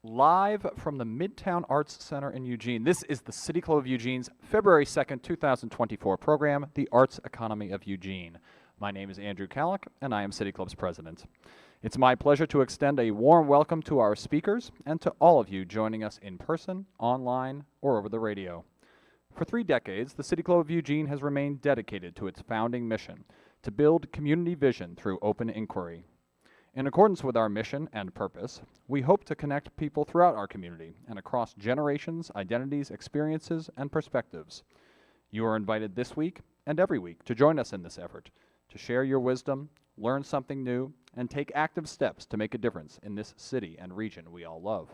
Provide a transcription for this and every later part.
Live from the Midtown Arts Center in Eugene, this is the City Club of Eugene's February 2nd, 2024 program, The Arts Economy of Eugene. My name is Andrew Kallick, and I am City Club's president. It's my pleasure to extend a warm welcome to our speakers and to all of you joining us in person, online, or over the radio. For 3 decades, the City Club of Eugene has remained dedicated to its founding mission to build community vision through open inquiry. In accordance with our mission and purpose, we hope to connect people throughout our community and across generations, identities, experiences, and perspectives. You are invited this week and every week to join us in this effort, to share your wisdom, learn something new, and take active steps to make a difference in this city and region we all love.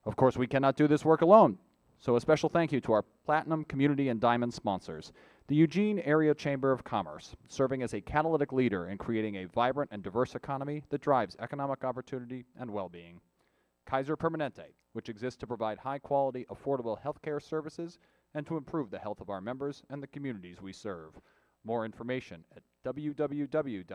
Of course, we cannot do this work alone, so a special thank you to our Platinum, Community, and Diamond sponsors. The Eugene Area Chamber of Commerce, serving as a catalytic leader in creating a vibrant and diverse economy that drives economic opportunity and well-being. Kaiser Permanente, which exists to provide high-quality, affordable healthcare services and to improve the health of our members and the communities we serve. More information at www.kp.org.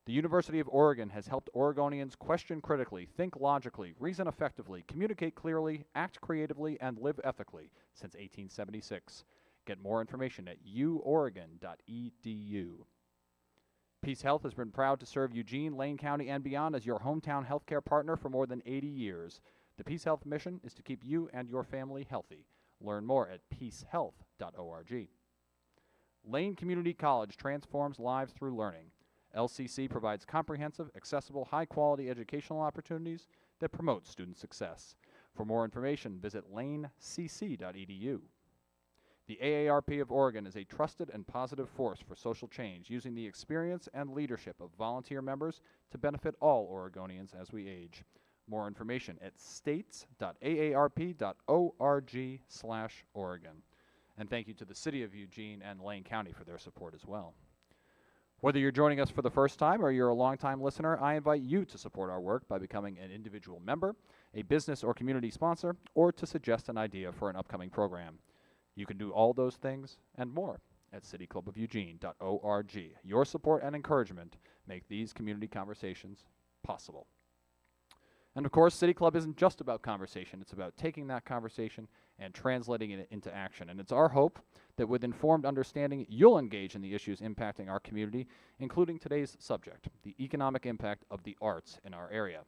The University of Oregon has helped Oregonians question critically, think logically, reason effectively, communicate clearly, act creatively, and live ethically since 1876. Get more information at uoregon.edu. Peace Health has been proud to serve Eugene, Lane County, and beyond as your hometown healthcare partner for more than 80 years. The Peace Health mission is to keep you and your family healthy. Learn more at peacehealth.org. Lane Community College transforms lives through learning. LCC provides comprehensive, accessible, high-quality educational opportunities that promote student success. For more information, visit lanecc.edu. The AARP of Oregon is a trusted and positive force for social change, using the experience and leadership of volunteer members to benefit all Oregonians as we age. More information at states.aarp.org/Oregon. And thank you to the City of Eugene and Lane County for their support as well. Whether you're joining us for the first time or you're a longtime listener, I invite you to support our work by becoming an individual member, a business or community sponsor, or to suggest an idea for an upcoming program. You can do all those things and more at cityclubofeugene.org. Your support and encouragement make these community conversations possible. And of course, City Club isn't just about conversation. It's about taking that conversation and translating it into action. And it's our hope that with informed understanding, you'll engage in the issues impacting our community, including today's subject, the economic impact of the arts in our area.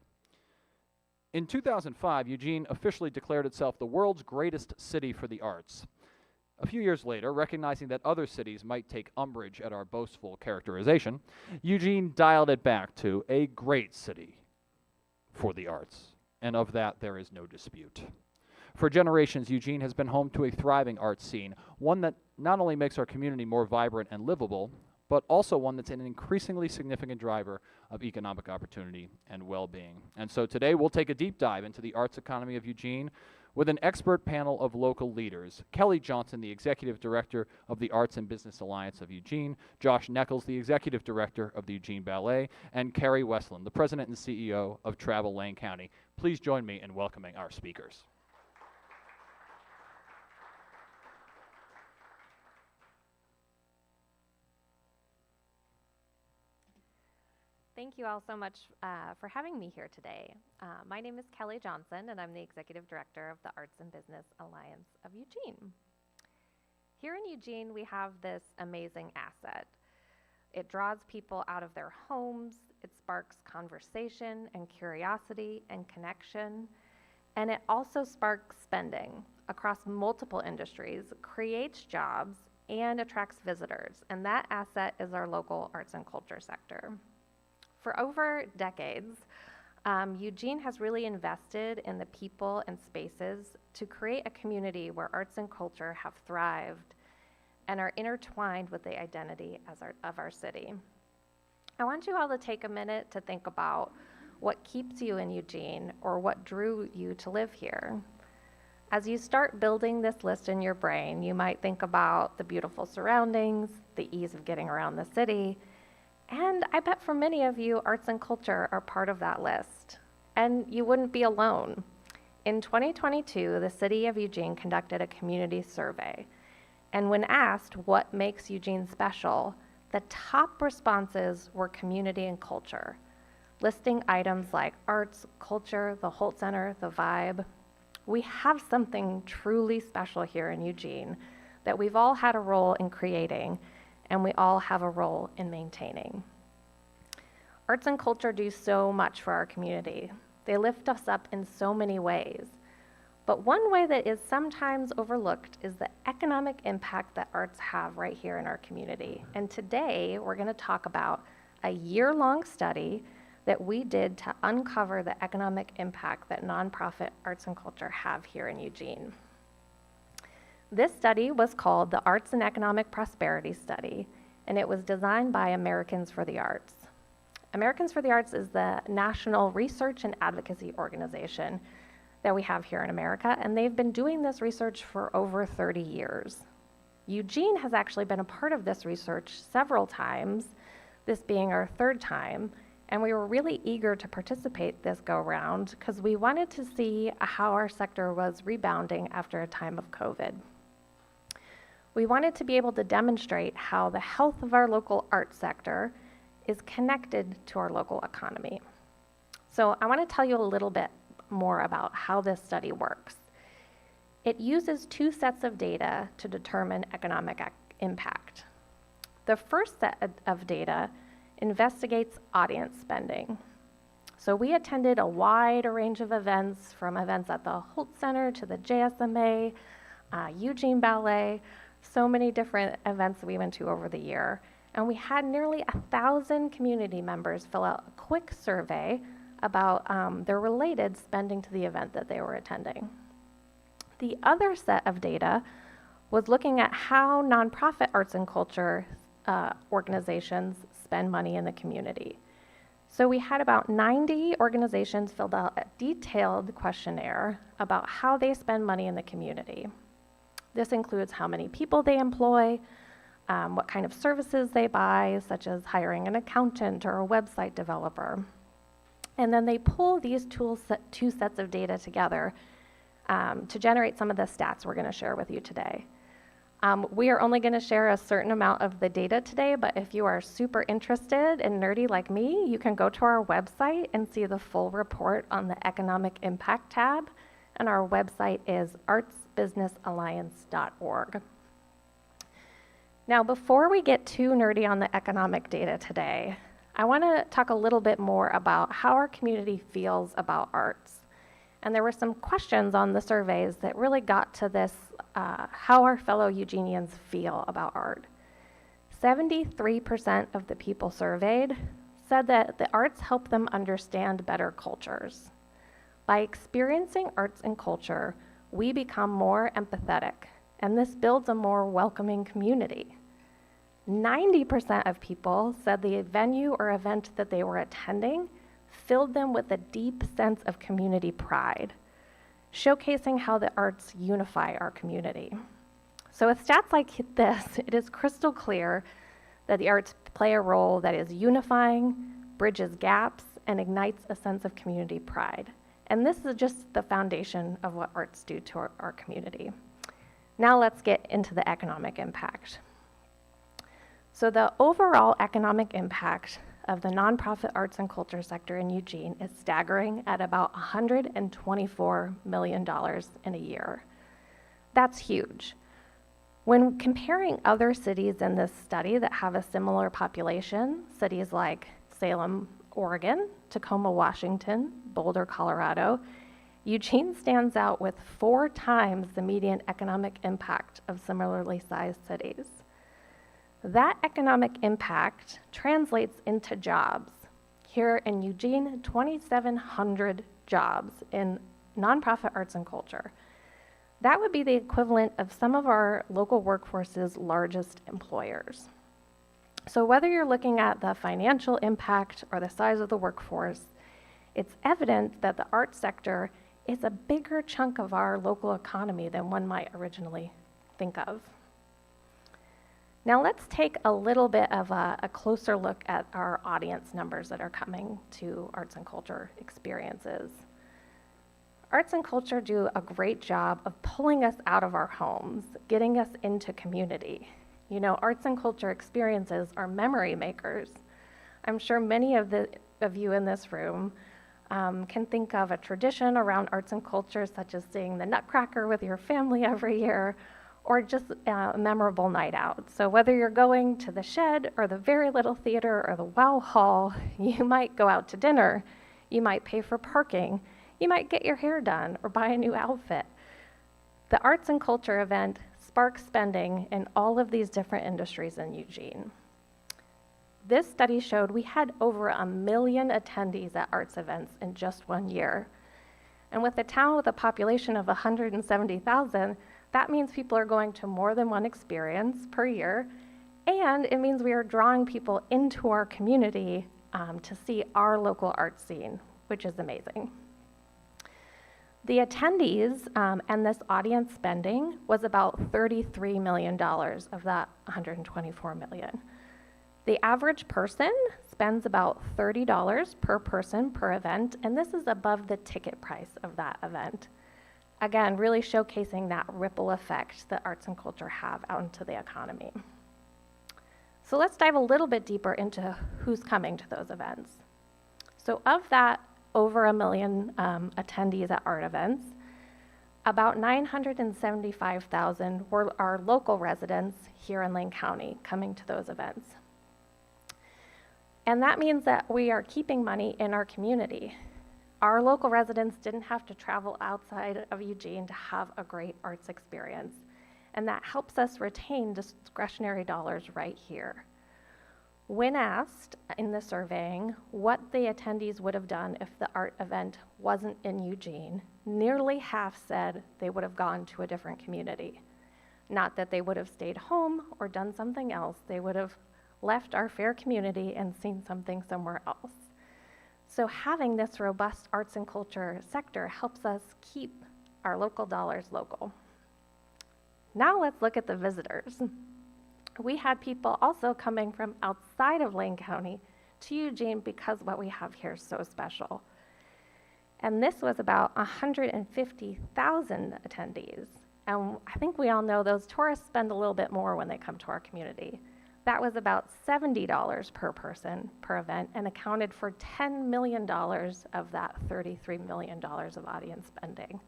In 2005, Eugene officially declared itself the world's greatest city for the arts. A few years later, recognizing that other cities might take umbrage at our boastful characterization, Eugene dialed it back to a great city for the arts, and of that there is no dispute. For generations, Eugene has been home to a thriving arts scene, one that not only makes our community more vibrant and livable, but also one that's an increasingly significant driver of economic opportunity and well-being. And so today we'll take a deep dive into the arts economy of Eugene with an expert panel of local leaders. Kelly Johnson, the Executive Director of the Arts and Business Alliance of Eugene, Josh Neckles, the Executive Director of the Eugene Ballet, and Carrie Westland, the President and CEO of Travel Lane County. Please join me in welcoming our speakers. Thank you all so much for having me here today. My name is Kelly Johnson, and I'm the Executive Director of the Arts and Business Alliance of Eugene. Here in Eugene, we have this amazing asset. It draws people out of their homes, it sparks conversation and curiosity and connection, and it also sparks spending across multiple industries, creates jobs, and attracts visitors, and that asset is our local arts and culture sector. For over decades, Eugene has really invested in the people and spaces to create a community where arts and culture have thrived and are intertwined with the identity of our city. I want you all to take a minute to think about what keeps you in Eugene or what drew you to live here. As you start building this list in your brain, you might think about the beautiful surroundings, the ease of getting around the city, and I bet for many of you, arts and culture are part of that list. And you wouldn't be alone. In 2022, the City of Eugene conducted a community survey. And when asked what makes Eugene special, the top responses were community and culture. listing items like arts, culture, the Holt Center, the Vibe. We have something truly special here in Eugene that we've all had a role in creating, and we all have a role in maintaining. Arts and culture do so much for our community. They lift us up in so many ways. But one way that is sometimes overlooked is the economic impact that arts have right here in our community. And today, we're going to talk about a year-long study that we did to uncover the economic impact that nonprofit arts and culture have here in Eugene. This study was called the Arts and Economic Prosperity Study, and it was designed by Americans for the Arts. Americans for the Arts is the national research and advocacy organization that we have here in America, and they've been doing this research for over 30 years. Eugene has actually been a part of this research several times, this being our third time, and we were really eager to participate this go-round because we wanted to see how our sector was rebounding after a time of COVID. We wanted to be able to demonstrate how the health of our local arts sector is connected to our local economy. So I want to tell you a little bit more about how this study works. It uses two sets of data to determine economic impact. The first set of data investigates audience spending. So we attended a wide range of events, from events at the Holt Center to the JSMA, Eugene Ballet, so many different events that we went to over the year. And we had nearly 1,000 community members fill out a quick survey about their related spending to the event that they were attending. The other set of data was looking at how nonprofit arts and culture organizations spend money in the community. So we had about 90 organizations filled out a detailed questionnaire about how they spend money in the community. This includes how many people they employ, what kind of services they buy, such as hiring an accountant or a website developer. And then they pull these two sets of data together to generate some of the stats we're going to share with you today. We are only going to share a certain amount of the data today, but if you are super interested and nerdy like me, you can go to our website and see the full report on the Economic Impact tab, and our website is artsbusinessalliance.org. Now, before we get too nerdy on the economic data today, I want to talk a little bit more about how our community feels about arts. And there were some questions on the surveys that really got to this, how our fellow Eugenians feel about art. 73% of the people surveyed said that the arts help them understand better cultures. By experiencing arts and culture, we become more empathetic, and this builds a more welcoming community. 90% of people said the venue or event that they were attending filled them with a deep sense of community pride, showcasing how the arts unify our community. So with stats like this, it is crystal clear that the arts play a role that is unifying, bridges gaps, and ignites a sense of community pride. And this is just the foundation of what arts do to our community. Now let's get into the economic impact. So the overall economic impact of the nonprofit arts and culture sector in Eugene is staggering at about $124 million in a year. That's huge. When comparing other cities in this study that have a similar population, cities like Salem, Oregon, Tacoma, Washington, Boulder, Colorado, Eugene stands out with 4 times the median economic impact of similarly sized cities. That economic impact translates into jobs. Here in Eugene, 2,700 jobs in nonprofit arts and culture. That would be the equivalent of some of our local workforce's largest employers. So whether you're looking at the financial impact or the size of the workforce, it's evident that the arts sector is a bigger chunk of our local economy than one might originally think of. Now let's take a little bit of a closer look at our audience numbers that are coming to arts and culture experiences. Arts and culture do a great job of pulling us out of our homes, getting us into community. You know, arts and culture experiences are memory makers. I'm sure many of of you in this room can think of a tradition around arts and culture, such as seeing the Nutcracker with your family every year, or just a memorable night out. So whether you're going to the Shed or the Very Little Theater or the Wow Hall, you might go out to dinner, you might pay for parking, you might get your hair done or buy a new outfit. The arts and culture event sparks spending in all of these different industries in Eugene. This study showed we had over 1 million attendees at arts events in just 1 year. And with a town with a population of 170,000, that means people are going to more than one experience per year, and it means we are drawing people into our community to see our local art scene, which is amazing. The attendees and this audience spending was about $33 million of that $124 million. The average person spends about $30 per person per event, and this is above the ticket price of that event. Again, really showcasing that ripple effect that arts and culture have out into the economy. So let's dive a little bit deeper into who's coming to those events. So of that over 1 million attendees at art events, about 975,000 were our local residents here in Lane County coming to those events. And that means that we are keeping money in our community. Our local residents didn't have to travel outside of Eugene to have a great arts experience. And that helps us retain discretionary dollars right here. When asked in the surveying what the attendees would have done if the art event wasn't in Eugene, nearly half said they would have gone to a different community. Not that they would have stayed home or done something else, they would have left our fair community and seen something somewhere else. So having this robust arts and culture sector helps us keep our local dollars local. Now let's look at the visitors. We had people also coming from outside of Lane County to Eugene because what we have here is so special. And this was about 150,000 attendees. And I think we all know those tourists spend a little bit more when they come to our community. That was about $70 per person per event and accounted for $10 million of that $33 million of audience spending.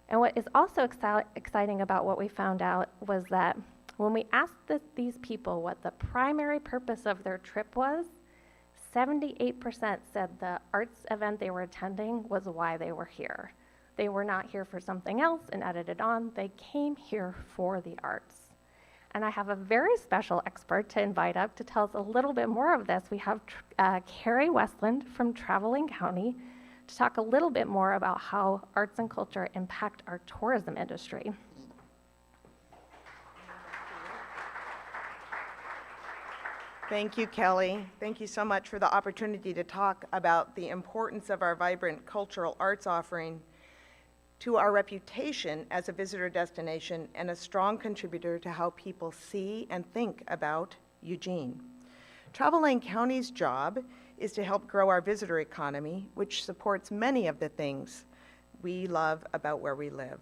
And what is also exciting about what we found out was that when we asked these people what the primary purpose of their trip was, 78% said the arts event they were attending was why they were here. They were not here for something else and added it on. They came here for the arts. And I have a very special expert to invite up to tell us a little bit more of this. We have Carrie Westland from Traveling County to talk a little bit more about how arts and culture impact our tourism industry. Thank you, Kelly. Thank you so much for the opportunity to talk about the importance of our vibrant cultural arts offering to our reputation as a visitor destination and a strong contributor to how people see and think about Eugene. Travel Lane County's job is to help grow our visitor economy, which supports many of the things we love about where we live.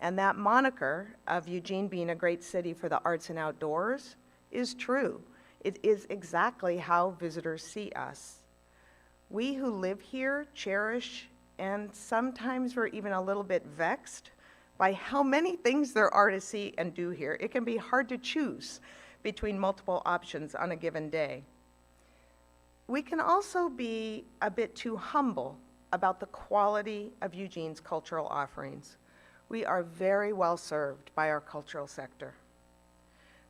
And that moniker of Eugene being a great city for the arts and outdoors is true. It is exactly how visitors see us. We who live here cherish, and sometimes we're even a little bit vexed by how many things there are to see and do here. It can be hard to choose between multiple options on a given day. We can also be a bit too humble about the quality of Eugene's cultural offerings. We are very well served by our cultural sector.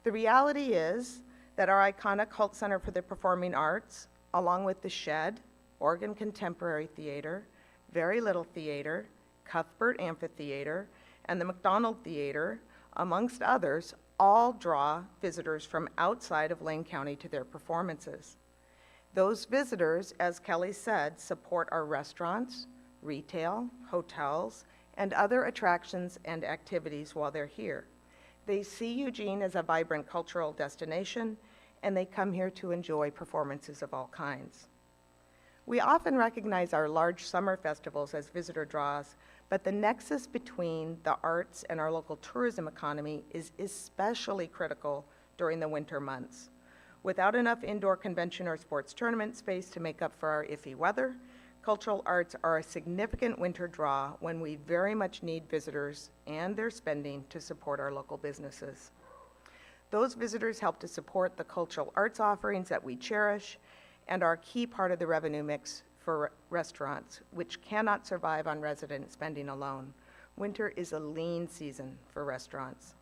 The reality is that our iconic Cult Center for the Performing Arts, along with the Shed, Oregon Contemporary Theater, Very Little Theater, Cuthbert Amphitheater, and the McDonald Theater, amongst others, all draw visitors from outside of Lane County to their performances. Those visitors, as Kelly said, support our restaurants, retail, hotels, and other attractions and activities while they're here. They see Eugene as a vibrant cultural destination, and they come here to enjoy performances of all kinds. We often recognize our large summer festivals as visitor draws, but the nexus between the arts and our local tourism economy is especially critical during the winter months. Without enough indoor convention or sports tournament space to make up for our iffy weather, cultural arts are a significant winter draw when we very much need visitors and their spending to support our local businesses. Those visitors help to support the cultural arts offerings that we cherish and are a key part of the revenue mix for restaurants, which cannot survive on resident spending alone. Winter is a lean season for restaurants.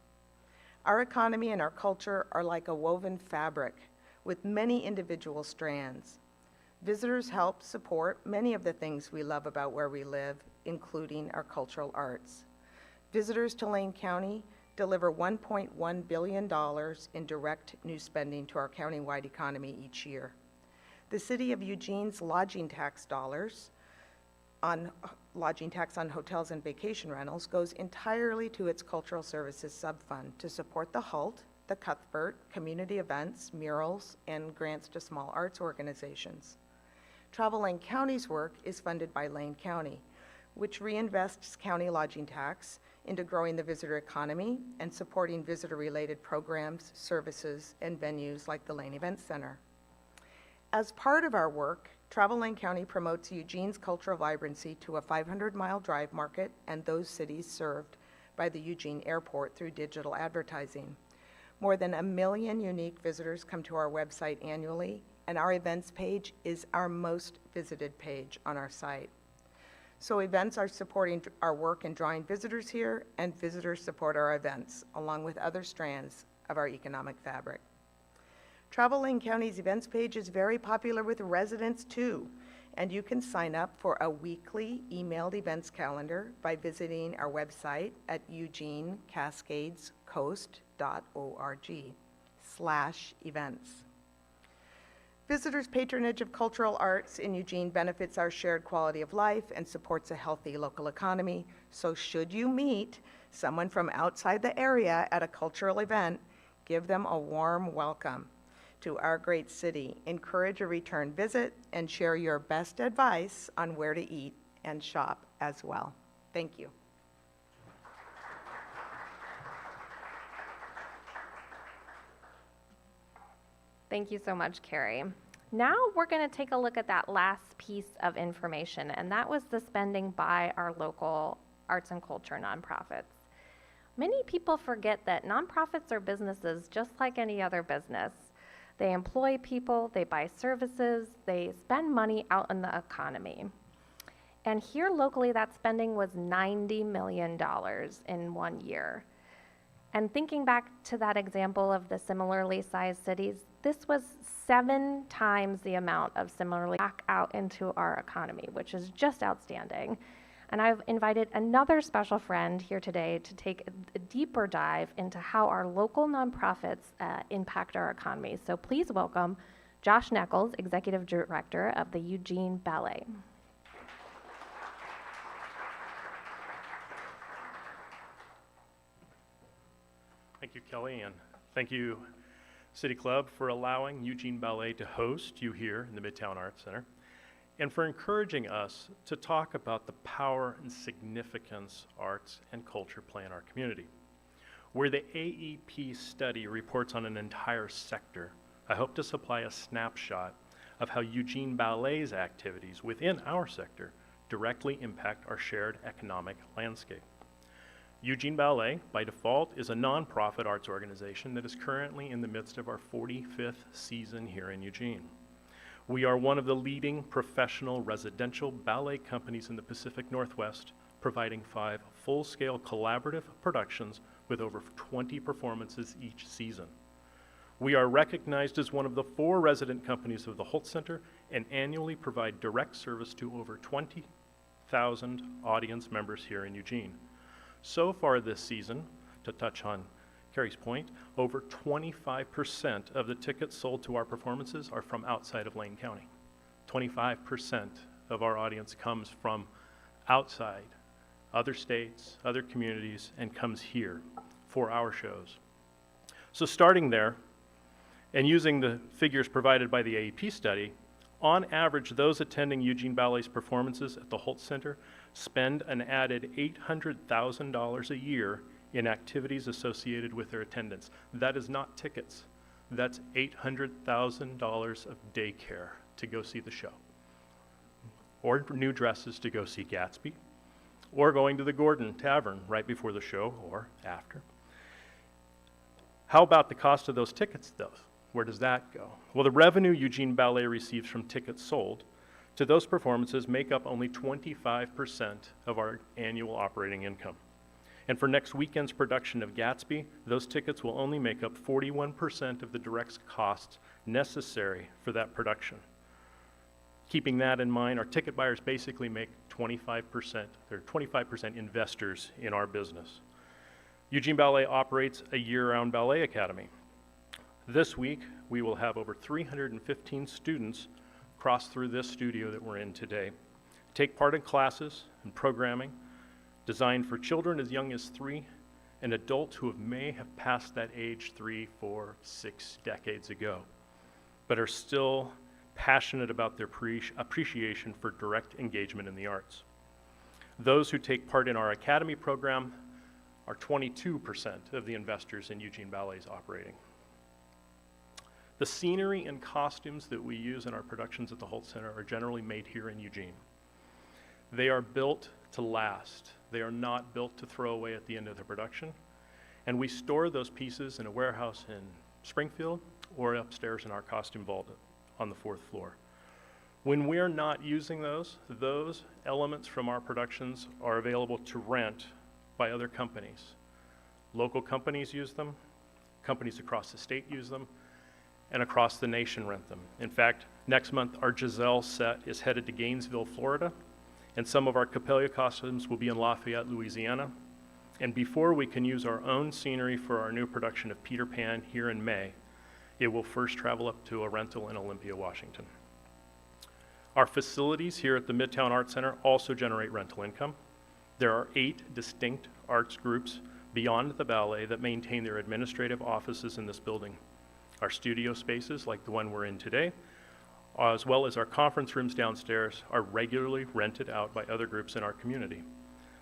Our economy and our culture are like a woven fabric with many individual strands. Visitors help support many of the things we love about where we live, including our cultural arts. Visitors to Lane County deliver $1.1 billion in direct new spending to our countywide economy each year. The City of Eugene's lodging tax on hotels and vacation rentals goes entirely to its Cultural Services Subfund to support the HALT, the Cuthbert, community events, murals, and grants to small arts organizations. Travel Lane County's work is funded by Lane County, which reinvests county lodging tax into growing the visitor economy and supporting visitor-related programs, services, and venues like the Lane Event Center. As part of our work, Travel Lane County promotes Eugene's cultural vibrancy to a 500-mile drive market and those cities served by the Eugene Airport through digital advertising. More than 1 million unique visitors come to our website annually, and our events page is our most visited page on our site. So events are supporting our work in drawing visitors here, and visitors support our events, along with other strands of our economic fabric. Travel Lane County's events page is very popular with residents too, and you can sign up for a weekly emailed events calendar by visiting our website at eugenecascadescoast.org/events. Visitors' patronage of cultural arts in Eugene benefits our shared quality of life and supports a healthy local economy. So should you meet someone from outside the area at a cultural event, give them a warm welcome to our great city. Encourage a return visit and share your best advice on where to eat and shop as well. Thank you. Thank you so much, Carrie. Now we're going to take a look at that last piece of information, and that was the spending by our local arts and culture nonprofits. Many people forget that nonprofits are businesses just like any other business. They employ people, they buy services, they spend money out in the economy. And here locally, that spending was $90 million in 1 year. And thinking back to that example of the similarly sized cities, this was 7 times the amount of similarly back out into our economy, which is just outstanding. And I've invited another special friend here today to take a deeper dive into how our local nonprofits impact our economy. So please welcome Josh Nichols, Executive Director of the Eugene Ballet. Thank you, Kelly, and thank you, City Club, for allowing Eugene Ballet to host you here in the Midtown Arts Center, and for encouraging us to talk about the power and significance arts and culture play in our community. Where the AEP study reports on an entire sector, I hope to supply a snapshot of how Eugene Ballet's activities within our sector directly impact our shared economic landscape. Eugene Ballet, by default, is a nonprofit arts organization that is currently in the midst of our 45th season here in Eugene. We are one of the leading professional residential ballet companies in the Pacific Northwest, providing 5 full-scale collaborative productions with over 20 performances each season. We are recognized as one of the 4 resident companies of the Holt Center and annually provide direct service to over 20,000 audience members here in Eugene. So far this season, to touch on Carrie's point, over 25% of the tickets sold to our performances are from outside of Lane County. 25% of our audience comes from outside, other states, other communities, and comes here for our shows. So starting there, and using the figures provided by the AEP study, on average, those attending Eugene Ballet's performances at the Holt Center spend an added $800,000 a year in activities associated with their attendance. That is not tickets. That's $800,000 of daycare to go see the show, or new dresses to go see Gatsby, or going to the Gordon Tavern right before the show or after. How about the cost of those tickets, though? Where does that go? Well, the revenue Eugene Ballet receives from tickets sold to those performances make up only 25% of our annual operating income. And for next weekend's production of Gatsby, those tickets will only make up 41% of the direct costs necessary for that production. Keeping that in mind, our ticket buyers basically make 25%, they're 25% investors in our business. Eugene Ballet operates a year-round ballet academy. This week, we will have over 315 students cross through this studio that we're in today, take part in classes and programming designed for children as young as 3 and adults who may have passed that age 3, 4, 6 decades ago, but are still passionate about their appreciation for direct engagement in the arts. Those who take part in our academy program are 22% of the investors in Eugene Ballet's operating. The scenery and costumes that we use in our productions at the Holt Center are generally made here in Eugene. They are built to last. They are not built to throw away at the end of the production. And we store those pieces in a warehouse in Springfield or upstairs in our costume vault on the 4th floor. When we're not using those elements from our productions are available to rent by other companies. Local companies use them, companies across the state use them, and across the nation rent them. In fact, next month our Giselle set is headed to Gainesville, Florida, and some of our Capella costumes will be in Lafayette, Louisiana. And before we can use our own scenery for our new production of Peter Pan here in May, it will first travel up to a rental in Olympia, Washington. Our facilities here at the Midtown Arts Center also generate rental income. There are 8 distinct arts groups beyond the ballet that maintain their administrative offices in this building. Our studio spaces, like the one we're in today, as well as our conference rooms downstairs, are regularly rented out by other groups in our community.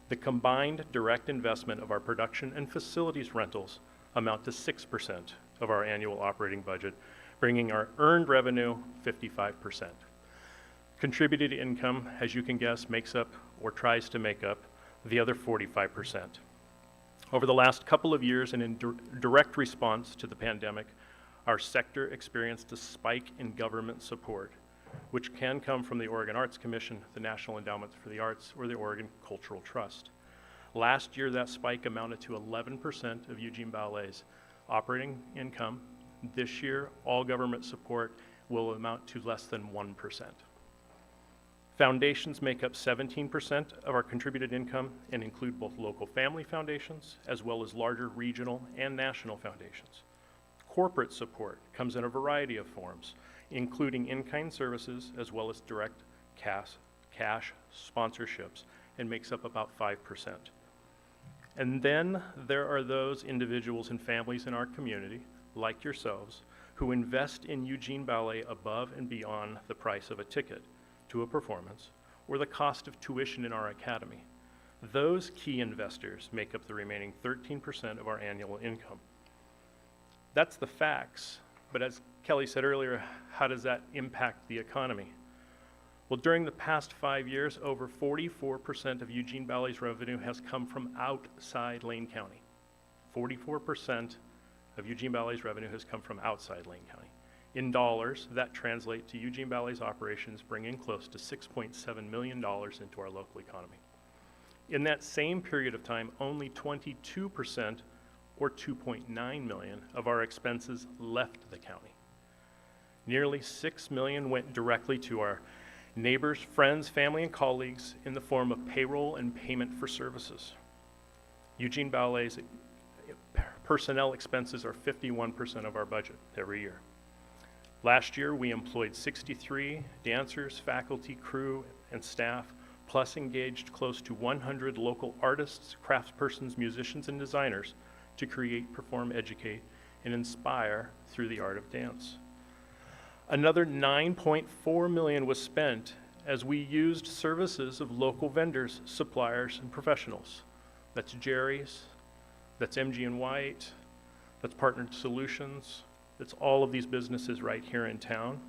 The combined direct investment of our production and facilities rentals amount to 6% of our annual operating budget, bringing our earned revenue 55%. Contributed income, as you can guess, makes up or tries to make up the other 45%. Over the last couple of years and in direct response to the pandemic, our sector experienced a spike in government support, which can come from the Oregon Arts Commission, the National Endowment for the Arts, or the Oregon Cultural Trust. Last year, that spike amounted to 11% of Eugene Ballet's operating income. This year, all government support will amount to less than 1%. Foundations make up 17% of our contributed income and include both local family foundations as well as larger regional and national foundations. Corporate support comes in a variety of forms, including in-kind services as well as direct cash sponsorships, and makes up about 5%. And then there are those individuals and families in our community, like yourselves, who invest in Eugene Ballet above and beyond the price of a ticket to a performance or the cost of tuition in our academy. Those key investors make up the remaining 13% of our annual income. That's the facts, but as Kelly said earlier, how does that impact the economy? Well, during the past 5 years, over 44% of Eugene Ballet's revenue has come from outside Lane County. 44% of Eugene Ballet's revenue has come from outside Lane County. In dollars, that translates to Eugene Ballet's operations bringing close to $6.7 million into our local economy. In that same period of time, only 22%, or $2.9 million, of our expenses left the county. Nearly $6 million went directly to our neighbors, friends, family, and colleagues in the form of payroll and payment for services. Eugene Ballet's personnel expenses are 51% of our budget every year. Last year, we employed 63 dancers, faculty, crew, and staff, plus engaged close to 100 local artists, craftspersons, musicians, and designers to create, perform, educate, and inspire through the art of dance. Another $9.4 million was spent as we used services of local vendors, suppliers, and professionals. That's Jerry's, that's MG & White, that's Partnered Solutions, That's all of these businesses right here in town.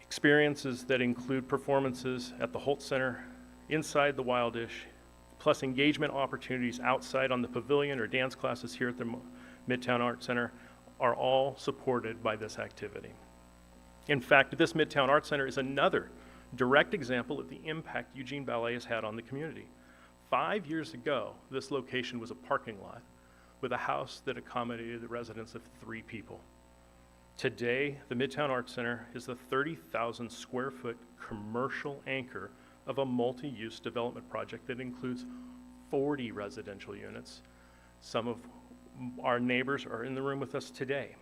Experiences that include performances at the Holt Center, inside the Wildish, plus engagement opportunities outside on the pavilion or dance classes here at the Midtown Arts Center are all supported by this activity. In fact, this Midtown Arts Center is another direct example of the impact Eugene Ballet has had on the community. 5 years ago, this location was a parking lot with a house that accommodated the residence of 3 people. Today, the Midtown Arts Center is the 30,000 square foot commercial anchor of a multi-use development project that includes 40 residential units. Some of our neighbors are in the room with us today.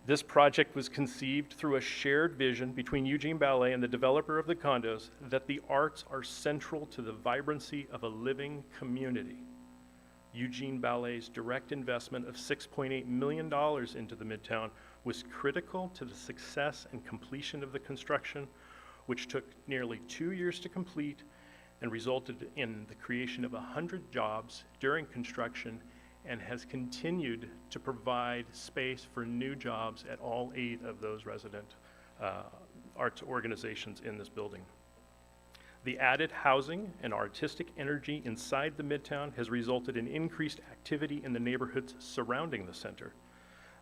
This project was conceived through a shared vision between Eugene Ballet and the developer of the condos that the arts are central to the vibrancy of a living community. Eugene Ballet's direct investment of $6.8 million into the Midtown was critical to the success and completion of the construction, which took nearly 2 years to complete and resulted in the creation of 100 jobs during construction and has continued to provide space for new jobs at all 8 of those resident arts organizations in this building. The added housing and artistic energy inside the Midtown has resulted in increased activity in the neighborhoods surrounding the center.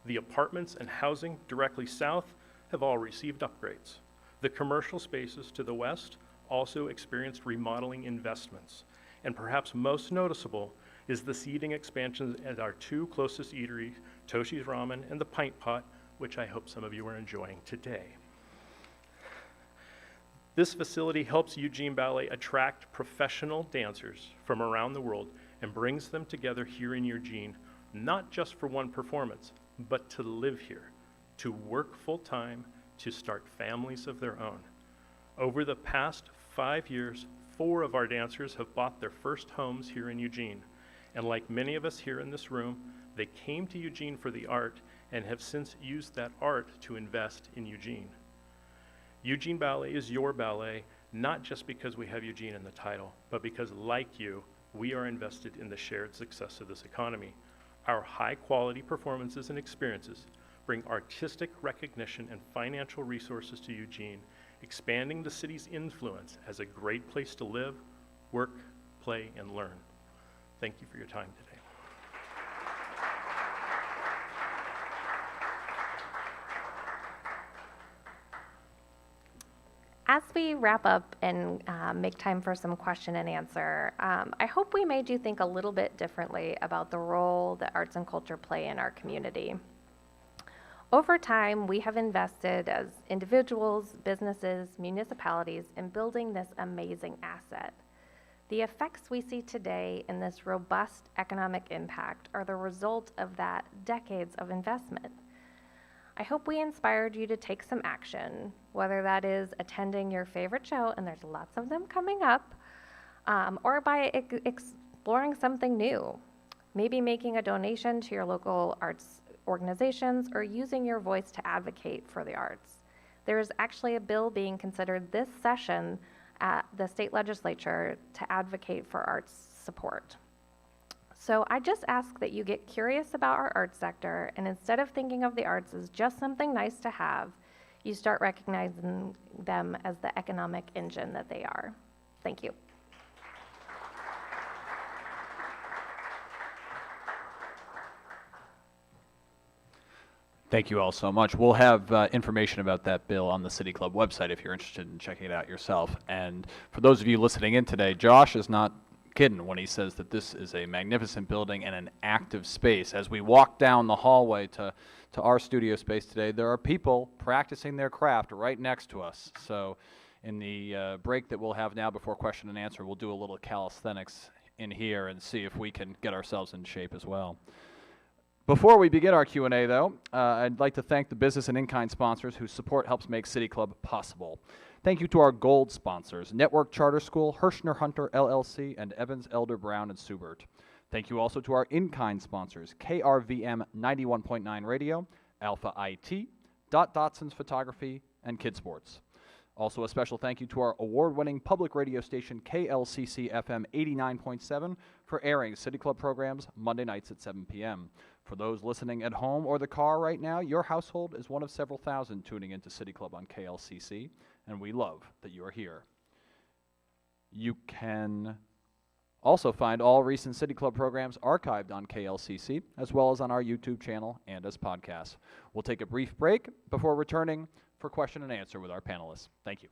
The apartments and housing directly south have all received upgrades. The commercial spaces to the west also experienced remodeling investments. And perhaps most noticeable is the seating expansions at our 2 closest eateries, Toshi's Ramen and the Pint Pot, which I hope some of you are enjoying today. This facility helps Eugene Ballet attract professional dancers from around the world and brings them together here in Eugene, not just for one performance, but to live here, to work full-time, to start families of their own. Over the past 5 years, 4 of our dancers have bought their first homes here in Eugene. And like many of us here in this room, they came to Eugene for the art and have since used that art to invest in Eugene. Eugene Ballet is your ballet, not just because we have Eugene in the title, but because, like you, we are invested in the shared success of this economy. Our high-quality performances and experiences bring artistic recognition and financial resources to Eugene, expanding the city's influence as a great place to live, work, play, and learn. Thank you for your time today. As we wrap up and make time for some question and answer, I hope we made you think a little bit differently about the role that arts and culture play in our community. Over time, we have invested as individuals, businesses, municipalities in building this amazing asset. The effects we see today in this robust economic impact are the result of that decades of investment. I hope we inspired you to take some action, whether that is attending your favorite show, and there's lots of them coming up, or by exploring something new. Maybe making a donation to your local arts organizations or using your voice to advocate for the arts. There is actually a bill being considered this session at the state legislature to advocate for arts support. So I just ask that you get curious about our arts sector, and instead of thinking of the arts as just something nice to have, you start recognizing them as the economic engine that they are. Thank you. Thank you all so much. We'll have information about that bill on the City Club website if you're interested in checking it out yourself. And for those of you listening in today, Josh is not kidding when he says that this is a magnificent building and an active space. As we walk down the hallway to our studio space today, there are people practicing their craft right next to us. So in the break that we'll have now before question and answer, we'll do a little calisthenics in here and see if we can get ourselves in shape as well. Before we begin our Q&A, though, I'd like to thank the business and in-kind sponsors whose support helps make City Club possible. Thank you to our gold sponsors, Network Charter School, Hirschner Hunter LLC, and Evans Elder Brown and Subert. Thank you also to our in-kind sponsors, KRVM 91.9 Radio, Alpha IT, Dotson's Photography, and Kid Sports. Also a special thank you to our award-winning public radio station, KLCC FM 89.7, for airing City Club programs Monday nights at 7 p.m. For those listening at home or the car right now, your household is one of several thousand tuning into City Club on KLCC, and we love that you are here. You can also find all recent City Club programs archived on KLCC, as well as on our YouTube channel and as podcasts. We'll take a brief break before returning for question and answer with our panelists. Thank you.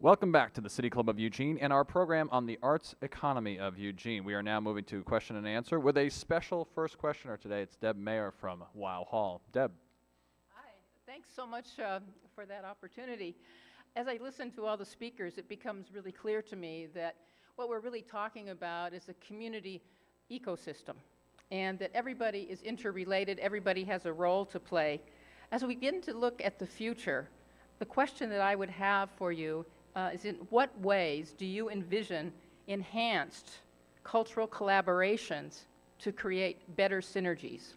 Welcome back to the City Club of Eugene and our program on the arts economy of Eugene. We are now moving to question and answer with a special first questioner today. It's Deb Mayer from Wow Hall. Deb. Hi, thanks so much for that opportunity. As I listen to all the speakers, it becomes really clear to me that what we're really talking about is a community ecosystem, and that everybody is interrelated, everybody has a role to play. As we begin to look at the future, the question that I would have for you is, in what ways do you envision enhanced cultural collaborations to create better synergies?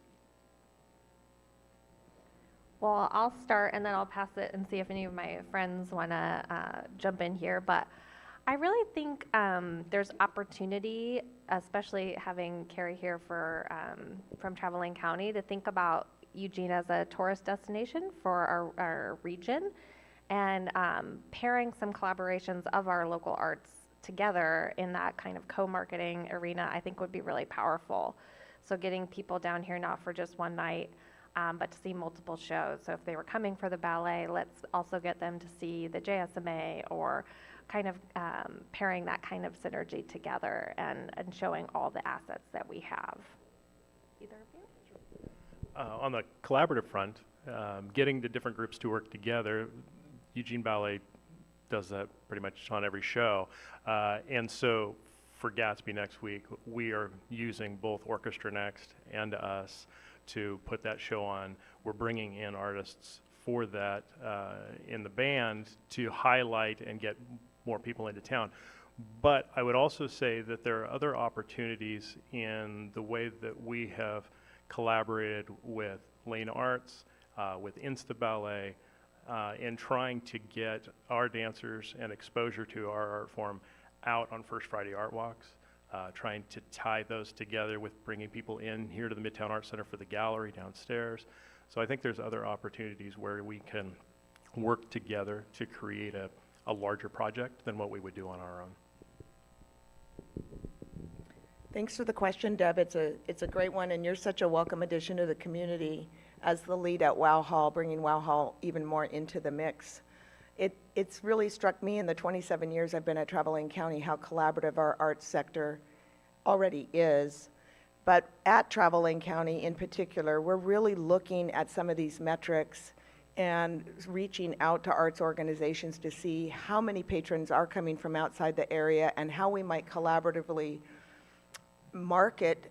Well, I'll start and then I'll pass it and see if any of my friends want to jump in here. But I really think there's opportunity, especially having Carrie here from Travel Lane County, to think about Eugene as a tourist destination for our region, and pairing some collaborations of our local arts together in that kind of co-marketing arena, I think would be really powerful. So getting people down here not for just one night, but to see multiple shows. So if they were coming for the ballet, let's also get them to see the JSMA, or kind of pairing that kind of synergy together and showing all the assets that we have. Either of you? On the collaborative front, getting the different groups to work together, Eugene Ballet does that pretty much on every show. And so for Gatsby next week, we are using both Orchestra Next and us to put that show on. We're bringing in artists for that in the band to highlight and get more people into town. But I would also say that there are other opportunities in the way that we have collaborated with Lane Arts, with Insta Ballet, in trying to get our dancers and exposure to our art form out on First Friday Art Walks, trying to tie those together with bringing people in here to the Midtown Arts Center for the gallery downstairs. So I think there's other opportunities where we can work together to create a larger project than what we would do on our own. Thanks for the question, Deb. It's a great one, and you're such a welcome addition to the community as the lead at Wow Hall, bringing Wow Hall even more into the mix. It's really struck me in the 27 years I've been at Travel Lane County how collaborative our arts sector already is. But at Travel Lane County in particular, we're really looking at some of these metrics and reaching out to arts organizations to see how many patrons are coming from outside the area and how we might collaboratively market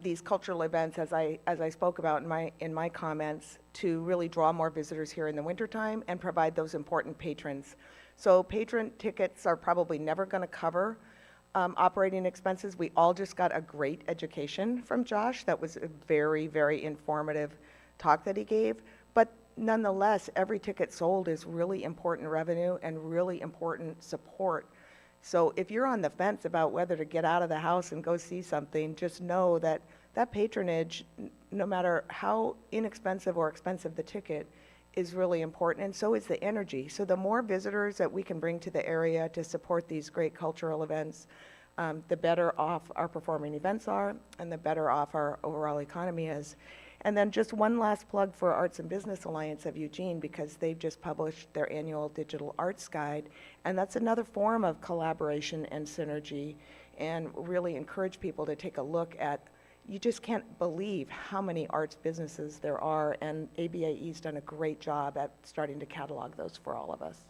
these cultural events, as I spoke about in my comments, to really draw more visitors here in the wintertime and provide those important patrons. So patron tickets are probably never going to cover operating expenses. We all just got a great education from Josh. That was a very, very informative talk that he gave. But nonetheless, every ticket sold is really important revenue and really important support. So if you're on the fence about whether to get out of the house and go see something, just know that that patronage, no matter how inexpensive or expensive the ticket, is really important, and so is the energy. So the more visitors that we can bring to the area to support these great cultural events, the better off our performing events are, and the better off our overall economy is. And then just one last plug for Arts and Business Alliance of Eugene, because they've just published their annual digital arts guide, and that's another form of collaboration and synergy, and really encourage people to take a look at. You just can't believe how many arts businesses there are, and ABAE's done a great job at starting to catalog those for all of us.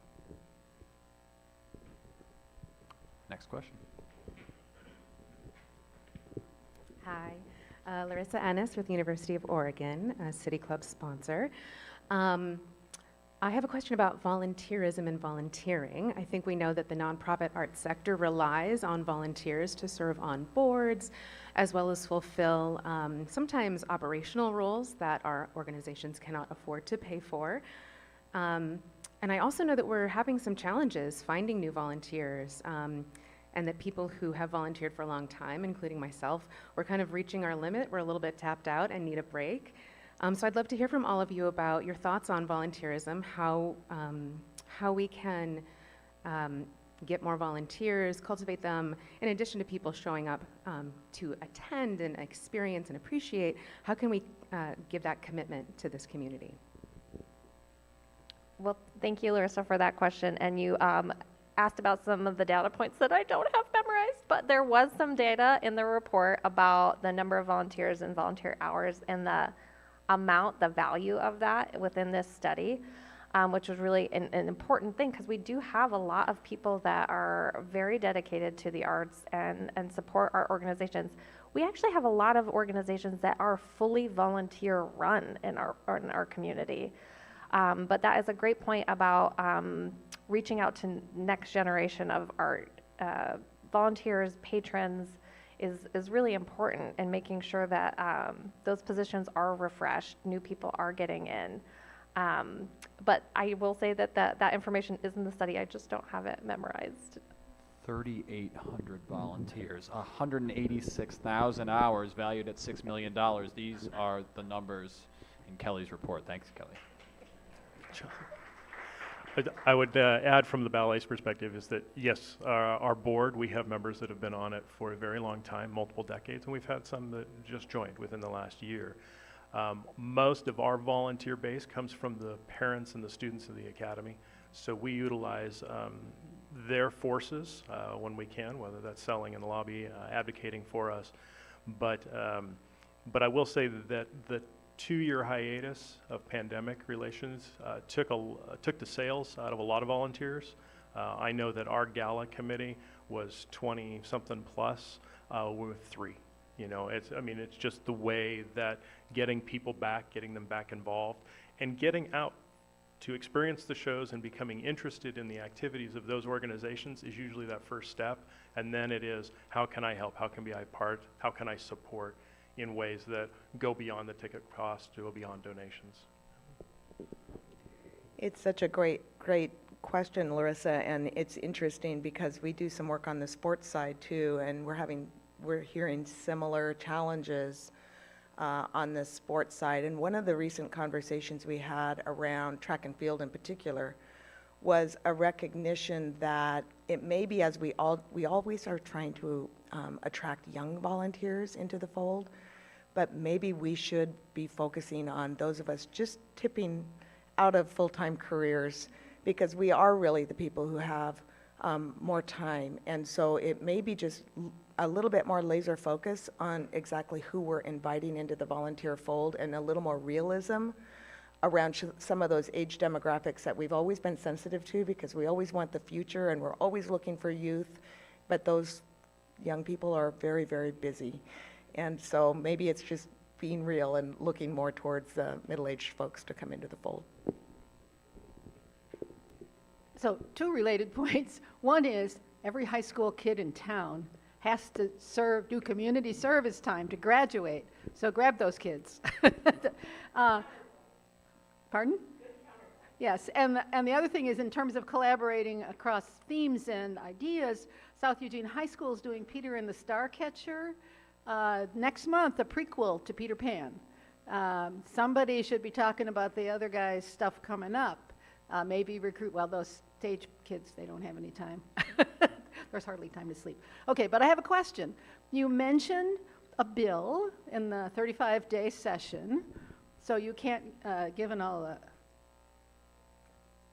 Next question. Hi, Larissa Ennis with the University of Oregon, a City Club sponsor. I have a question about volunteerism and volunteering. I think we know that the nonprofit arts sector relies on volunteers to serve on boards, as well as fulfill sometimes operational roles that our organizations cannot afford to pay for. And I also know that we're having some challenges finding new volunteers, and that people who have volunteered for a long time, including myself, we're kind of reaching our limit. We're a little bit tapped out and need a break. So I'd love to hear from all of you about your thoughts on volunteerism, how we can get more volunteers, cultivate them, in addition to people showing up to attend and experience and appreciate. How can we give that commitment to this community? Well, thank you, Larissa, for that question. And you asked about some of the data points that I don't have memorized, but there was some data in the report about the number of volunteers and volunteer hours and the amount, the value of that within this study, which was really an important thing because we do have a lot of people that are very dedicated to the arts and support our organizations. We actually have a lot of organizations that are fully volunteer run in our community. But that is a great point about reaching out to next generation of art volunteers, patrons is really important, and making sure that those positions are refreshed, new people are getting in. But I will say that that information is in the study. I just don't have it memorized. 3,800 volunteers, 186,000 hours valued at $6 million. These are the numbers in Kelly's report. Thanks, Kelly. I would add from the ballet's perspective is that, yes, our board, we have members that have been on it for a very long time, multiple decades, and we've had some that just joined within the last year. Most of our volunteer base comes from the parents and the students of the academy, so we utilize their forces when we can, whether that's selling in the lobby, advocating for us. But I will say that the 2-year hiatus of pandemic relations took the sales out of a lot of volunteers. I know that our gala committee was 20-something plus with 3. You know, it's just the way that getting people back, getting them back involved, and getting out to experience the shows and becoming interested in the activities of those organizations is usually that first step. And then it is, how can I help? How can I be part? How can I support in ways that go beyond the ticket cost, go beyond donations? It's such a great question, Larissa, and it's interesting because we do some work on the sports side too, and we're hearing similar challenges on the sports side. And one of the recent conversations we had around track and field in particular was a recognition that it may be, as we always are trying to attract young volunteers into the fold, but maybe we should be focusing on those of us just tipping out of full-time careers, because we are really the people who have more time. And so it may be just a little bit more laser focus on exactly who we're inviting into the volunteer fold, and a little more realism around some of those age demographics that we've always been sensitive to, because we always want the future and we're always looking for youth, but those young people are very, very busy. And so maybe it's just being real and looking more towards the middle-aged folks to come into the fold. So 2 related points. One is every high school kid in town has to do community service time to graduate. So grab those kids. Pardon? Yes, and the other thing is, in terms of collaborating across themes and ideas, South Eugene High School is doing Peter and the Starcatcher next month, a prequel to Peter Pan. Somebody should be talking about the other guy's stuff coming up. Maybe recruit, well, those stage kids, they don't have any time. There's hardly time to sleep. Okay, but I have a question. You mentioned a bill in the 35-day session, so you can't, given all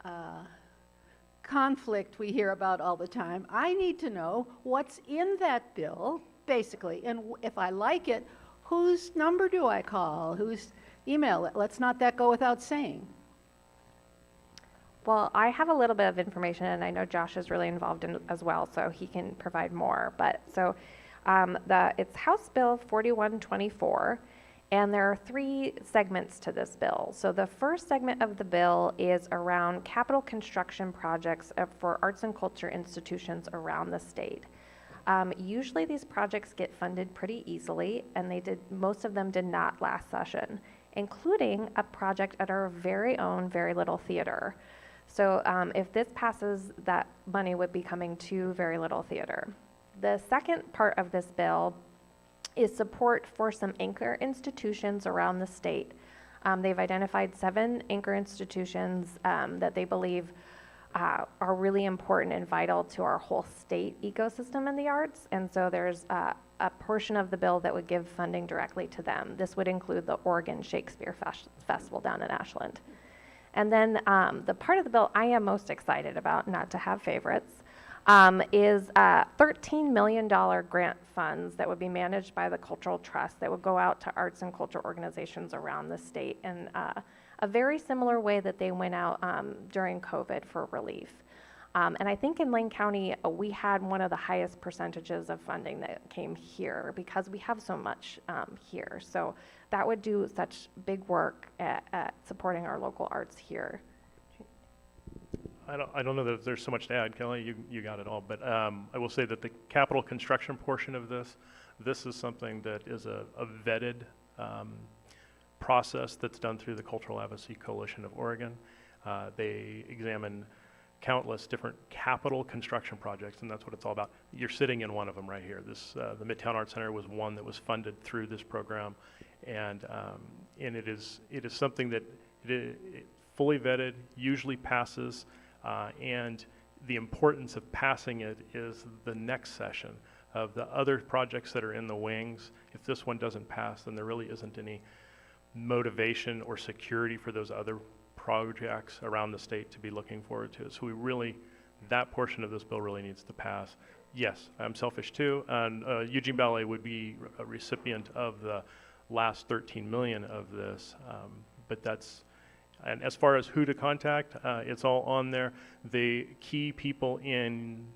the conflict we hear about all the time, I need to know what's in that bill, basically, and if I like it, whose number do I call? Whose email? Let's not that go without saying. Well, I have a little bit of information, and I know Josh is really involved in as well, so he can provide more. But so it's House Bill 4124, and there are 3 segments to this bill. So the first segment of the bill is around capital construction projects for arts and culture institutions around the state. Usually these projects get funded pretty easily, and most of them did not last session, including a project at our very own Very Little Theater. So if this passes, that money would be coming to Very Little Theater. The second part of this bill is support for some anchor institutions around the state. They've identified 7 anchor institutions that they believe are really important and vital to our whole state ecosystem in the arts. And so there's a portion of the bill that would give funding directly to them. This would include the Oregon Shakespeare Festival down in Ashland. And then the part of the bill I am most excited about, not to have favorites, is $13 million grant funds that would be managed by the Cultural Trust that would go out to arts and culture organizations around the state in a very similar way that they went out during COVID for relief. And I think in Lane County, we had one of the highest percentages of funding that came here because we have so much here. So that would do such big work at supporting our local arts here. I don't know that there's so much to add, Kelly. You got it all. But I will say that the capital construction portion of this is something that is a vetted process that's done through the Cultural Advocacy Coalition of Oregon. They examine countless different capital construction projects, and that's what it's all about. You're sitting in one of them right here. The Midtown Arts Center was one that was funded through this program, and it is something that it fully vetted, usually passes. And the importance of passing it is the next session of the other projects that are in the wings. If this one doesn't pass, then there really isn't any motivation or security for those other projects around the state to be looking forward to. So that portion of this bill really needs to pass. Yes, I'm selfish too, and Eugene Ballet would be a recipient of the last 13 million of this, but that's. And as far as who to contact, it's all on there. The key people in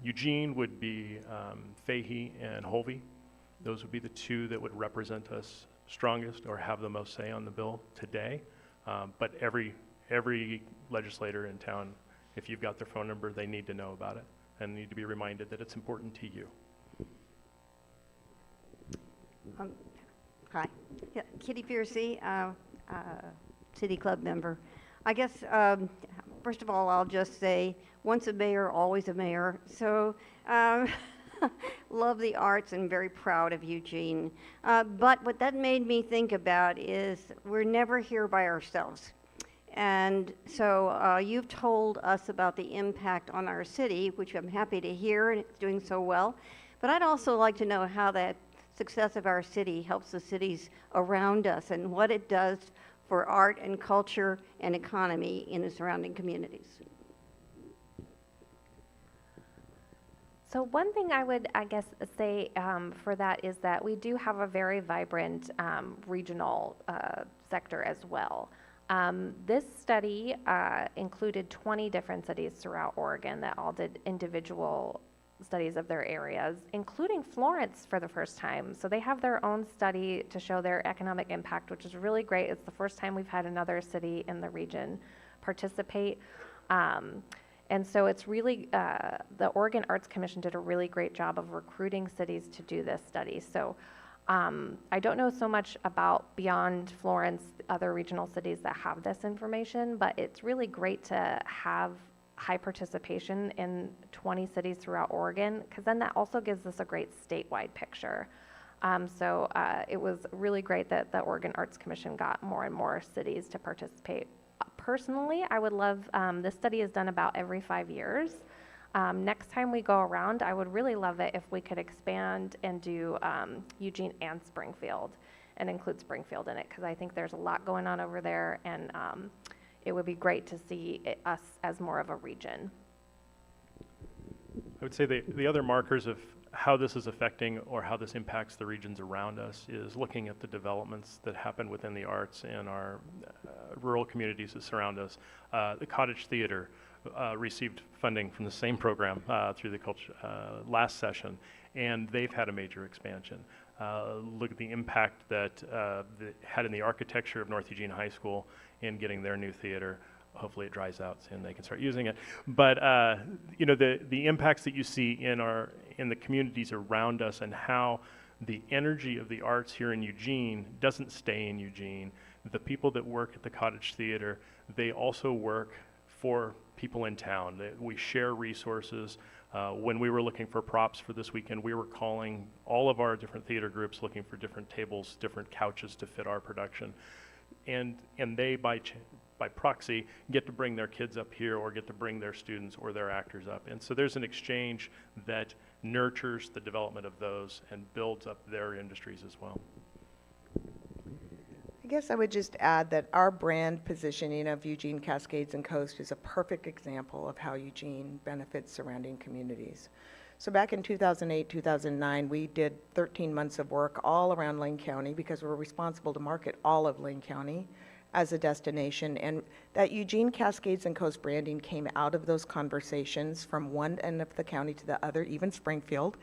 Eugene would be Fahey and Holvey. Those would be the two that would represent us strongest or have the most say on the bill today. But every legislator in town, if you've got their phone number, they need to know about it and need to be reminded that it's important to you. Hi, yeah, Kitty Piercy, City Club member. I guess, first of all, I'll just say, once a mayor, always a mayor. So, love the arts and very proud of Eugene. But what that made me think about is we're never here by ourselves. And so you've told us about the impact on our city, which I'm happy to hear, and it's doing so well. But I'd also like to know how that success of our city helps the cities around us and what it does for art and culture and economy in the surrounding communities. So one thing I would, I guess, say for that is that we do have a very vibrant regional sector as well. This study included 20 different cities throughout Oregon that all did individual studies of their areas, including Florence for the first time. So they have their own study to show their economic impact, which is really great. It's the first time we've had another city in the region participate. And so it's really, the Oregon Arts Commission did a really great job of recruiting cities to do this study. So I don't know so much about beyond Florence, other regional cities that have this information, but it's really great to have high participation in 20 cities throughout Oregon, because then that also gives us a great statewide picture. So it was really great that the Oregon Arts Commission got more and more cities to participate. Personally, I would love, this study is done about every 5 years. Next time we go around, I would really love it if we could expand and do Eugene and Springfield and include Springfield in it, because I think there's a lot going on over there, and it would be great to see us as more of a region. I would say the other markers of how this is affecting or how this impacts the regions around us is looking at the developments that happen within the arts in our rural communities that surround us. The Cottage Theater received funding from the same program through the last session, and they've had a major expansion. Look at the impact that it had in the architecture of North Eugene High School in getting their new theater. Hopefully it dries out soon, they can start using it. But you know, the impacts that you see in the communities around us and how the energy of the arts here in Eugene doesn't stay in Eugene. The people that work at the Cottage Theater, they also work for people in town. We share resources. When we were looking for props for this weekend, we were calling all of our different theater groups looking for different tables, different couches to fit our production. And they, by proxy, get to bring their kids up here or get to bring their students or their actors up. And so there's an exchange that nurtures the development of those and builds up their industries as well. I guess I would just add that our brand positioning of Eugene Cascades and Coast is a perfect example of how Eugene benefits surrounding communities. So back in 2008, 2009, we did 13 months of work all around Lane County because we're responsible to market all of Lane County as a destination. And that Eugene Cascades and Coast branding came out of those conversations from one end of the county to the other, even Springfield.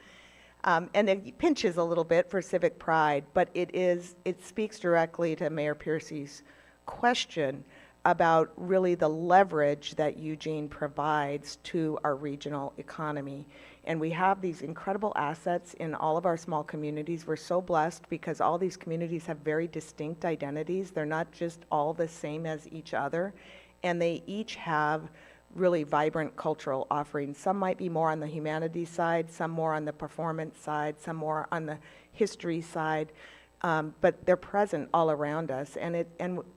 And it pinches a little bit for civic pride, but it speaks directly to Mayor Piercy's question about really the leverage that Eugene provides to our regional economy. And we have these incredible assets in all of our small communities. We're so blessed because all these communities have very distinct identities. They're not just all the same as each other, and they each have really vibrant cultural offerings. Some might be more on the humanities side, some more on the performance side, some more on the history side, but they're present all around us. And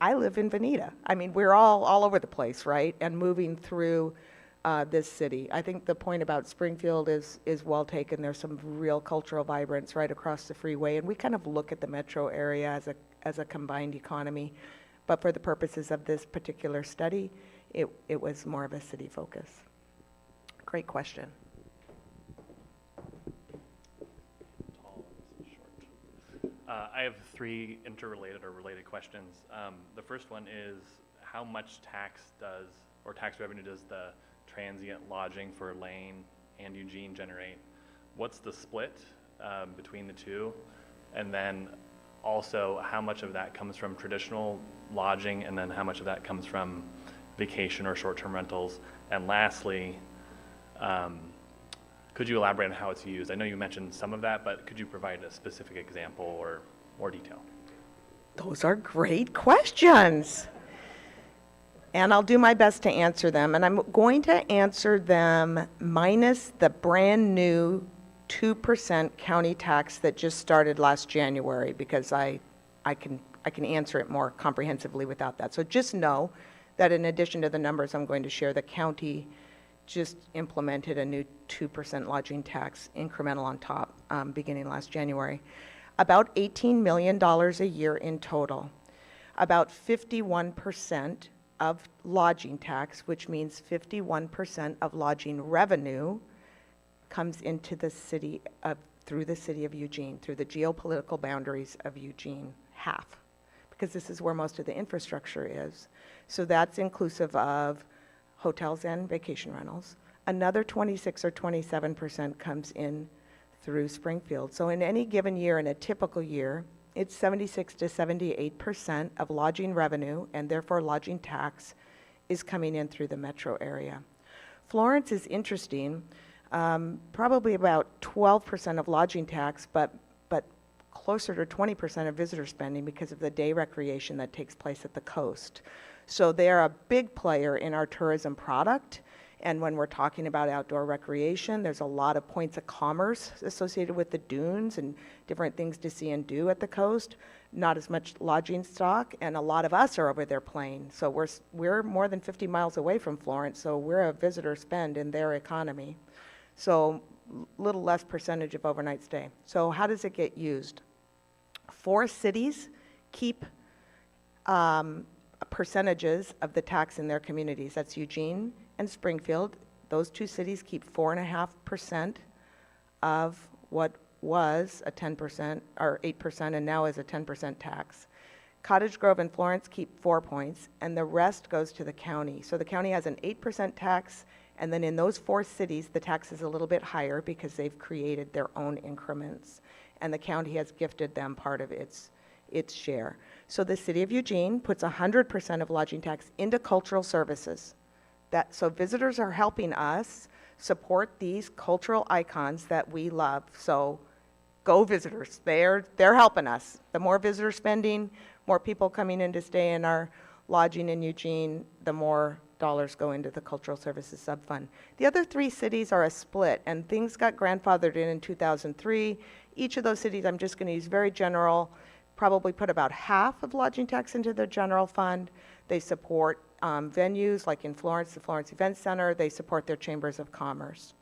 I live in Veneta. I mean, we're all over the place, right? And moving through this city. I think the point about Springfield is well taken. There's some real cultural vibrance right across the freeway, and we kind of look at the metro area as a combined economy. But for the purposes of this particular study, it was more of a city focus. Great question. I have three interrelated or related questions. The first one is, how much tax revenue does the transient lodging for Lane and Eugene generate? What's the split between the two? And then also, how much of that comes from traditional lodging, and then how much of that comes from vacation or short-term rentals? And lastly, could you elaborate on how it's used? I know you mentioned some of that, but could you provide a specific example or more detail? Those are great questions. And I'll do my best to answer them. And I'm going to answer them minus the brand new 2% county tax that just started last January, because I can answer it more comprehensively without that. So just know that in addition to the numbers I'm going to share, the county just implemented a new 2% lodging tax incremental on top beginning last January. About $18 million a year in total. About 51% of lodging tax, which means 51% of lodging revenue, comes into the city through the city of Eugene, through the geopolitical boundaries of Eugene, half, because this is where most of the infrastructure is. So that's inclusive of hotels and vacation rentals. Another 26 or 27% comes in through Springfield. So in any given year, in a typical year, it's 76 to 78% of lodging revenue, and therefore lodging tax, is coming in through the metro area. Florence is interesting. Probably about 12% of lodging tax, but closer to 20% of visitor spending because of the day recreation that takes place at the coast. So they're a big player in our tourism product. And when we're talking about outdoor recreation, there's a lot of points of commerce associated with the dunes and different things to see and do at the coast. Not as much lodging stock, and a lot of us are over there playing. So we're more than 50 miles away from Florence, so we're a visitor spend in their economy. So little less percentage of overnight stay. So how does it get used? 4 cities keep percentages of the tax in their communities. That's Eugene and Springfield. Those 2 cities keep 4.5% of what was a 10% or 8% and now is a 10% tax. Cottage Grove and Florence keep 4 points, and the rest goes to the county. So the county has an 8% tax, and then in those 4 cities, the tax is a little bit higher because they've created their own increments, and the county has gifted them part of its share. So the city of Eugene puts 100% of lodging tax into cultural services. So visitors are helping us support these cultural icons that we love. So go visitors, they're helping us. The more visitor spending, more people coming in to stay in our lodging in Eugene, the more dollars go into the cultural services sub-fund. The other 3 cities are a split, and things got grandfathered in 2003. Each of those cities, I'm just going to use very general, probably put about half of lodging tax into their general fund. They support venues like in Florence, the Florence Event Center. They support their chambers of commerce.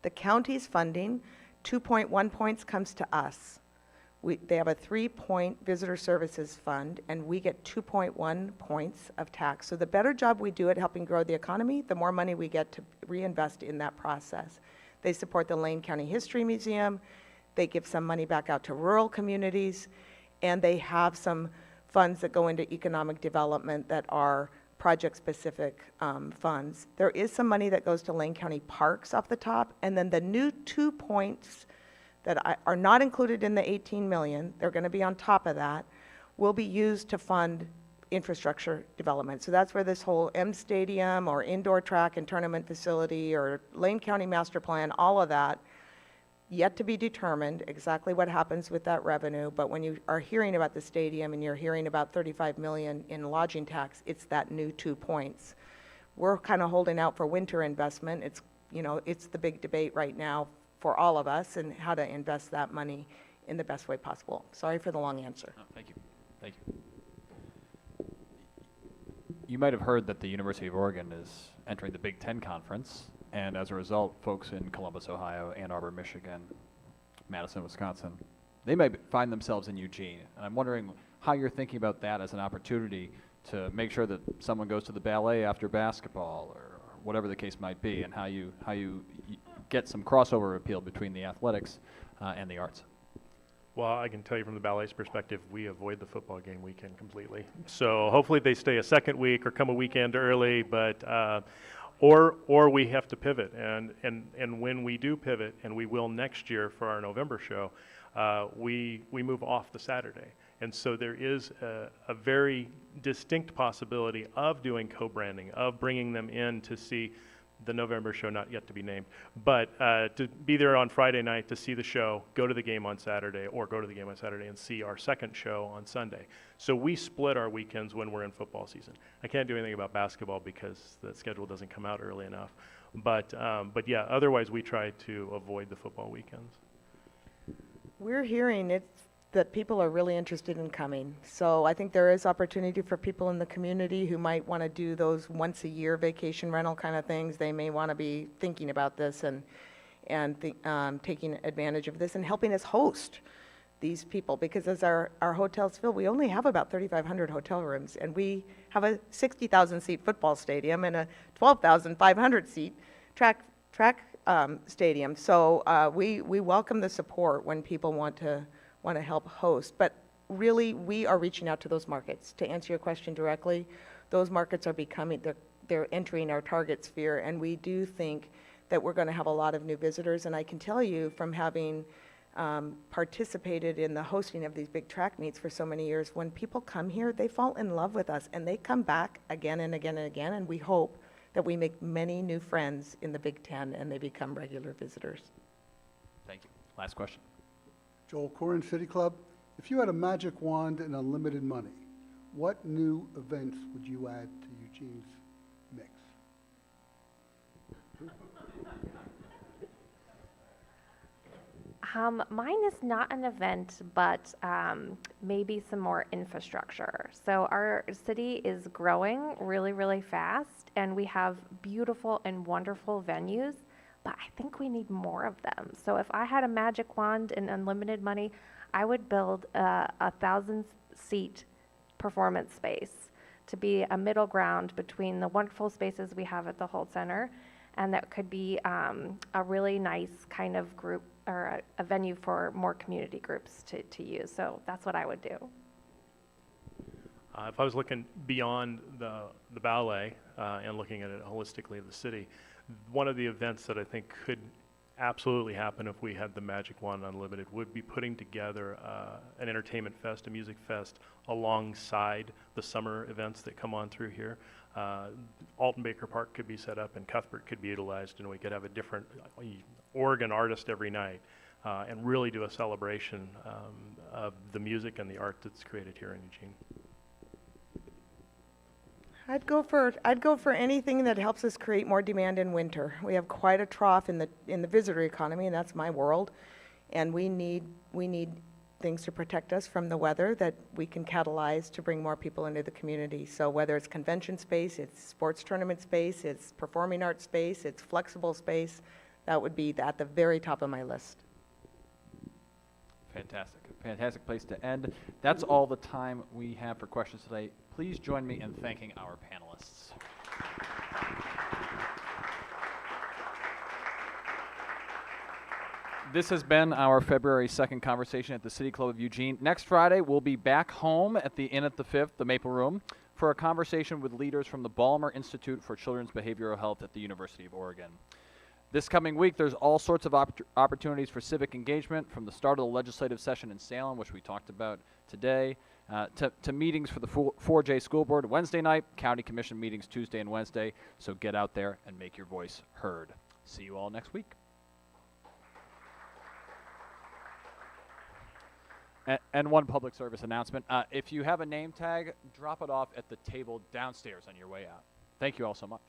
The county's funding, 2.1 points comes to us. They have a 3-point visitor services fund, and we get 2.1 points of tax. So the better job we do at helping grow the economy, the more money we get to reinvest in that process. They support the Lane County History Museum. They give some money back out to rural communities, and they have some funds that go into economic development that are project-specific funds. There is some money that goes to Lane County Parks off the top, and then the new 2 points that are not included in the 18 million, they're going to be on top of that, will be used to fund infrastructure development. So that's where this whole M Stadium or indoor track and tournament facility or Lane County master plan, all of that, yet to be determined exactly what happens with that revenue. But when you are hearing about the stadium and you're hearing about 35 million in lodging tax, it's that new 2 points. We're kind of holding out for winter investment. It's, you know, it's the big debate right now for all of us and how to invest that money in the best way possible. Sorry for the long answer. Oh, thank you. Thank you. You might have heard that the University of Oregon is entering the Big Ten Conference, and as a result, folks in Columbus, Ohio, Ann Arbor, Michigan, Madison, Wisconsin, they might find themselves in Eugene. And I'm wondering how you're thinking about that as an opportunity to make sure that someone goes to the ballet after basketball or whatever the case might be, and how you get some crossover appeal between the athletics and the arts. Well, I can tell you from the ballet's perspective, we avoid the football game weekend completely. So hopefully they stay a second week or come a weekend early, but or we have to pivot. And when we do pivot, and we will next year for our November show, we move off the Saturday. And so there is a very distinct possibility of doing co-branding, of bringing them in to see the November show, not yet to be named, but to be there on Friday night to see the show, go to the game on Saturday, or go to the game on Saturday and see our second show on Sunday. So we split our weekends when we're in football season. I can't do anything about basketball because the schedule doesn't come out early enough. But yeah, otherwise we try to avoid the football weekends. We're hearing that people are really interested in coming. So I think there is opportunity for people in the community who might want to do those once a year vacation rental kind of things. They may want to be thinking about this and taking advantage of this and helping us host these people, because as our hotels fill, we only have about 3,500 hotel rooms, and we have a 60,000 seat football stadium and a 12,500 seat track stadium. So we welcome the support when people want to help host. But really, we are reaching out to those markets. To answer your question directly, those markets are they're entering our target sphere, and we do think that we're going to have a lot of new visitors. And I can tell you from having participated in the hosting of these big track meets for so many years, when people come here, they fall in love with us, and they come back again and again and again, and we hope that we make many new friends in the Big Ten and they become regular visitors. Thank you. Last question. Joel Corin, City Club. If you had a magic wand and unlimited money, what new events would you add to Eugene's mix? Mine is not an event, but maybe some more infrastructure. So our city is growing really, really fast, and we have beautiful and wonderful venues, but I think we need more of them. So if I had a magic wand and unlimited money, I would build a 1,000-seat performance space to be a middle ground between the wonderful spaces we have at the Holt Center, and that could be a really nice kind of group or a venue for more community groups to use. So that's what I would do. If I was looking beyond the ballet and looking at it holistically, the city, one of the events that I think could absolutely happen if we had the magic wand unlimited would be putting together an entertainment fest, a music fest, alongside the summer events that come on through here. Alton Baker Park could be set up and Cuthbert could be utilized, and we could have a different Oregon artist every night and really do a celebration of the music and the art that's created here in Eugene. I'd go for anything that helps us create more demand in winter. We have quite a trough in the visitor economy, and that's my world. And we need things to protect us from the weather that we can catalyze to bring more people into the community. So whether it's convention space, it's sports tournament space, it's performing arts space, it's flexible space, that would be at the very top of my list. Fantastic. Fantastic place to end. That's all the time we have for questions today. Please join me in thanking our panelists. This has been our February 2nd conversation at the City Club of Eugene. Next Friday, we'll be back home at the Inn at the Fifth, the Maple Room, for a conversation with leaders from the Ballmer Institute for Children's Behavioral Health at the University of Oregon. This coming week, there's all sorts of opportunities for civic engagement, from the start of the legislative session in Salem, which we talked about today, to meetings for the 4J School Board Wednesday night, County Commission meetings Tuesday and Wednesday. So get out there and make your voice heard. See you all next week. And one public service announcement. If you have a name tag, drop it off at the table downstairs on your way out. Thank you all so much.